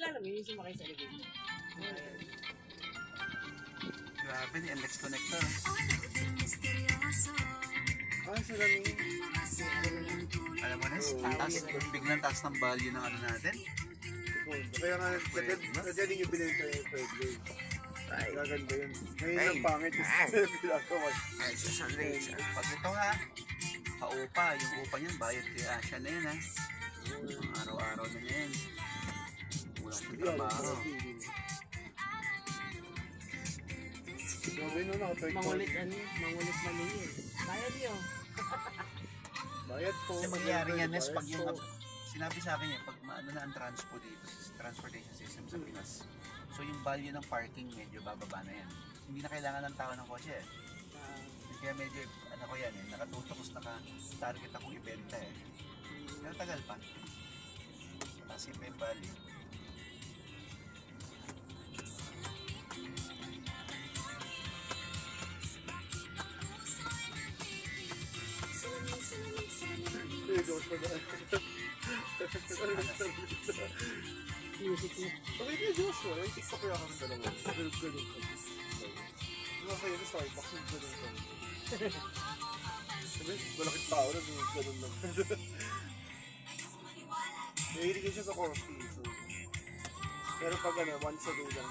Kilala mo yung sumakay sa elevator. Grabe, ni NX connector. Sila ni... Alam mo, Nes, biglang taas ng value ng ano natin. Kaya nga, kaya din yung binenta yung third grade. Gaganda yun. Ngayon ang pangit yung pinagawa. Ay, sa race. Pag ito nga, paupa, yung upa niyan, bayad kay Asya na yun, ha? Araw-araw na niya yun. Wala siyang trabaho. Mangulit ano yun? Mangulit na yun. Bayad yun. Bayad po. Kasi mangyayari yan, Nes, pag yung... Sinabi sa akin yan, pag maano na ang transpo dito, transportation system sa Pinas. So yung value ng parking medyo bababa na yan. Hindi na kailangan ng tao ng kotse eh. Kaya medyo, ano ko yan eh, nakatutok, naka-target akong ibenta eh. Pero tagal pa. Kasi may value. Music niya. Okay kaya Joshua, yung TikTok kaya kami dalawa. Ganun ka. Diba kayo na Starbucks yung ganun ka. Sabi, malaking tao na ganun lang. Nahilig siya sa coffee. So. Pero pag once a day lang.